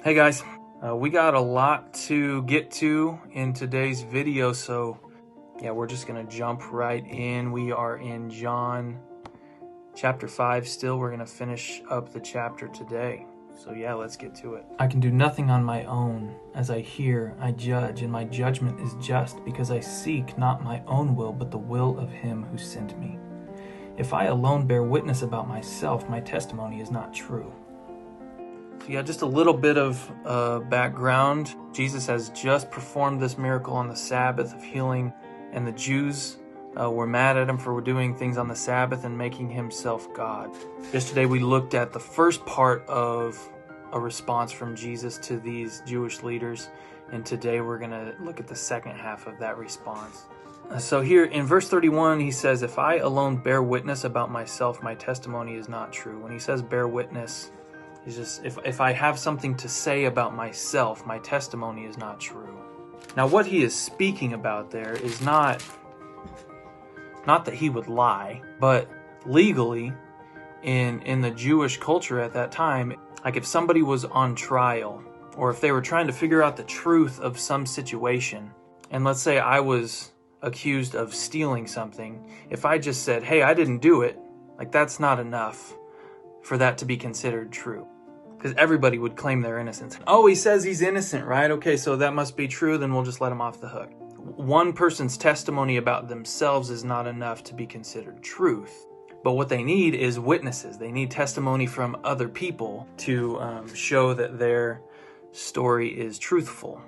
Hey guys, we got a lot to get to in today's video, so yeah, we're just gonna jump right in. We are in John chapter 5 still. We're gonna finish up the chapter today. So yeah, let's get to it. I can do nothing on my own. As I hear, I judge, and my judgment is just, because I seek not my own will, but the will of him who sent me. If I alone bear witness about myself, my testimony is not true. So yeah, just a little bit of background. Jesus has just performed this miracle on the Sabbath of healing, and the Jews were mad at him for doing things on the Sabbath and making himself God. Yesterday we looked at the first part of a response from Jesus to these Jewish leaders, and today we're going to look at the second half of that response. So here in verse 31, he says, if I alone bear witness about myself, my testimony is not true. When he says bear witness, he's just, if I have something to say about myself, my testimony is not true. Now what he is speaking about there is not that he would lie, but legally in the Jewish culture at that time, like if somebody was on trial, or if they were trying to figure out the truth of some situation, and let's say I was accused of stealing something, if I just said, hey, I didn't do it, like that's not enough for that to be considered true. Because everybody would claim their innocence. Oh, he says he's innocent, right? Okay, so that must be true, then we'll just let him off the hook. One person's testimony about themselves is not enough to be considered truth. But what they need is witnesses. They need testimony from other people to show that their story is truthful.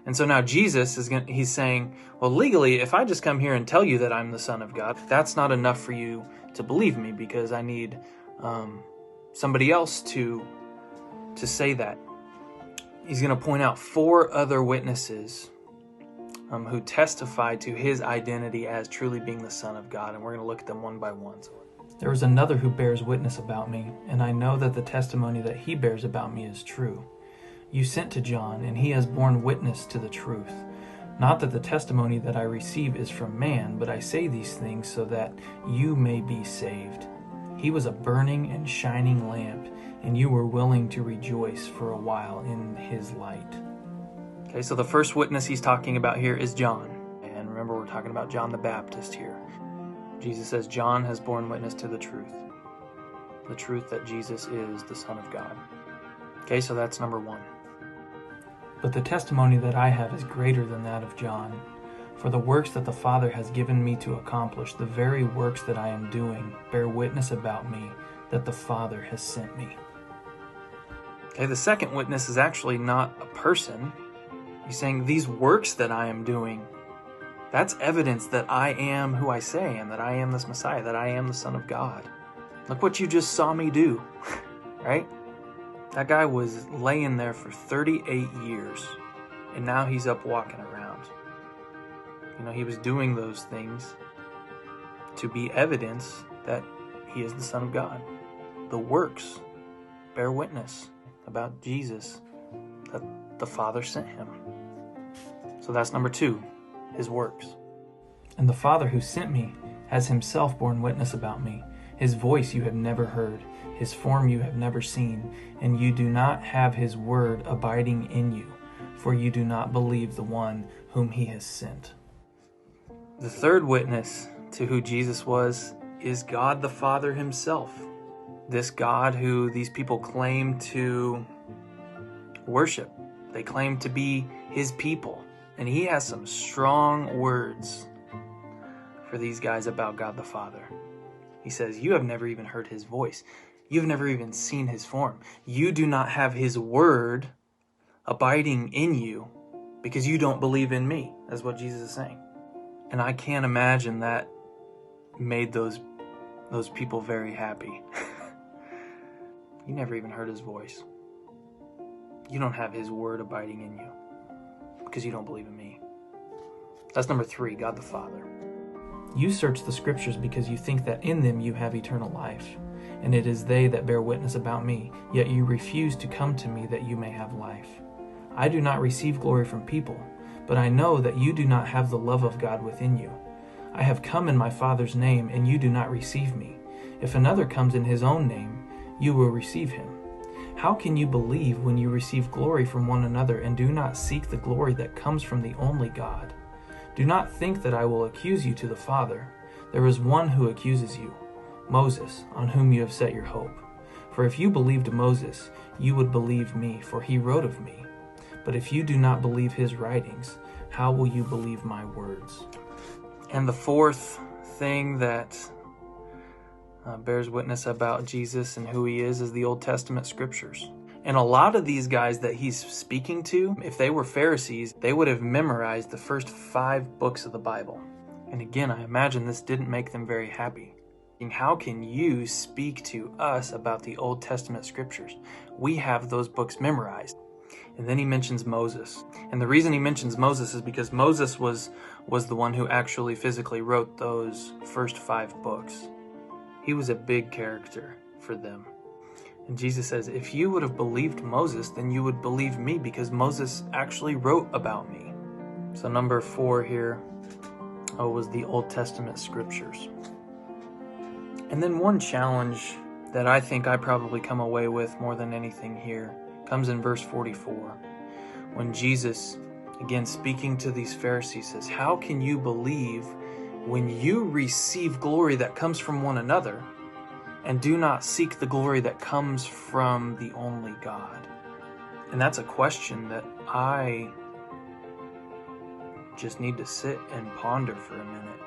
And so now Jesus he's saying, well, legally, if I just come here and tell you that I'm the Son of God, that's not enough for you to believe me, because I need somebody else to say that. He's going to point out 4 other witnesses who testify to his identity as truly being the Son of God, and we're going to look at them one by one. There is another who bears witness about me, and I know that the testimony that he bears about me is true. You sent to John, and he has borne witness to the truth. Not that the testimony that I receive is from man, but I say these things so that you may be saved. He was a burning and shining lamp, and you were willing to rejoice for a while in his light. Okay, so the first witness he's talking about here is John. And remember, we're talking about John the Baptist here. Jesus says John has borne witness to the truth that Jesus is the Son of God. Okay, so that's number 1. But the testimony that I have is greater than that of John. For the works that the Father has given me to accomplish, the very works that I am doing, bear witness about me that the Father has sent me. Okay, the second witness is actually not a person. He's saying these works that I am doing, that's evidence that I am who I say, and that I am this Messiah, that I am the Son of God. Look what you just saw me do, right? That guy was laying there for 38 years, and now he's up walking around. You know, he was doing those things to be evidence that he is the Son of God. The works bear witness about Jesus, that the Father sent him. So that's number 2, his works. And the Father who sent me has himself borne witness about me. His voice you have never heard, his form you have never seen, and you do not have his word abiding in you, for you do not believe the one whom he has sent. The third witness to who Jesus was is God the Father himself. This God who these people claim to worship. They claim to be his people. And he has some strong words for these guys about God the Father. He says, you have never even heard his voice. You've never even seen his form. You do not have his word abiding in you because you don't believe in me. That's what Jesus is saying. And I can't imagine that made those people very happy. You never even heard his voice. You don't have his word abiding in you because you don't believe in me. That's number 3, God the Father. You search the scriptures because you think that in them you have eternal life, and it is they that bear witness about me, yet you refuse to come to me that you may have life. I do not receive glory from people, but I know that you do not have the love of God within you. I have come in my Father's name, and you do not receive me. If another comes in his own name, you will receive him. How can you believe when you receive glory from one another and do not seek the glory that comes from the only God? Do not think that I will accuse you to the Father. There is one who accuses you, Moses, on whom you have set your hope. For if you believed Moses, you would believe me, for he wrote of me. But if you do not believe his writings, how will you believe my words? And the fourth thing that bears witness about Jesus and who he is the Old Testament scriptures. And a lot of these guys that he's speaking to, if they were Pharisees, they would have memorized the first 5 books of the Bible. And again, I imagine this didn't make them very happy. And how can you speak to us about the Old Testament scriptures? We have those books memorized. And then he mentions Moses. And the reason he mentions Moses is because Moses was the one who actually physically wrote those first 5 books. He was a big character for them. And Jesus says, if you would have believed Moses, then you would believe me, because Moses actually wrote about me. So number 4 here was the Old Testament scriptures. And then one challenge that I think I probably come away with more than anything here comes in verse 44. When Jesus, again speaking to these Pharisees, says, how can you believe when you receive glory that comes from one another and do not seek the glory that comes from the only God? And that's a question that I just need to sit and ponder for a minute.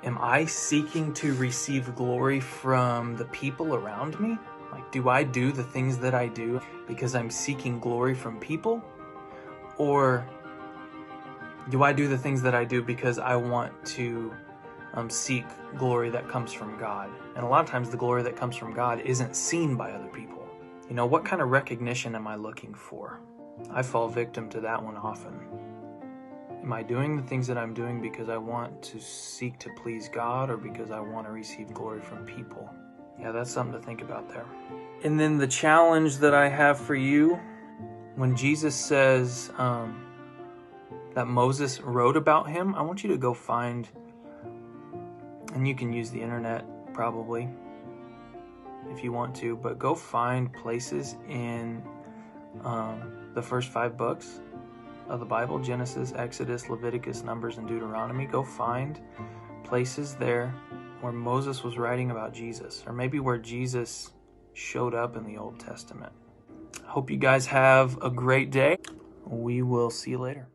Am I seeking to receive glory from the people around me? Like, do I do the things that I do because I'm seeking glory from people? Or do I do the things that I do because I want to seek glory that comes from God? And a lot of times the glory that comes from God isn't seen by other people. You know, what kind of recognition am I looking for? I fall victim to that one often. Am I doing the things that I'm doing because I want to seek to please God, or because I want to receive glory from people? Yeah, that's something to think about there. And then the challenge that I have for you, when Jesus says that Moses wrote about him, I want you to go find, and you can use the internet probably if you want to, but go find places in the first 5 books of the Bible, Genesis, Exodus, Leviticus, Numbers, and Deuteronomy. Go find places there where Moses was writing about Jesus, or maybe where Jesus showed up in the Old Testament. I hope you guys have a great day. We will see you later.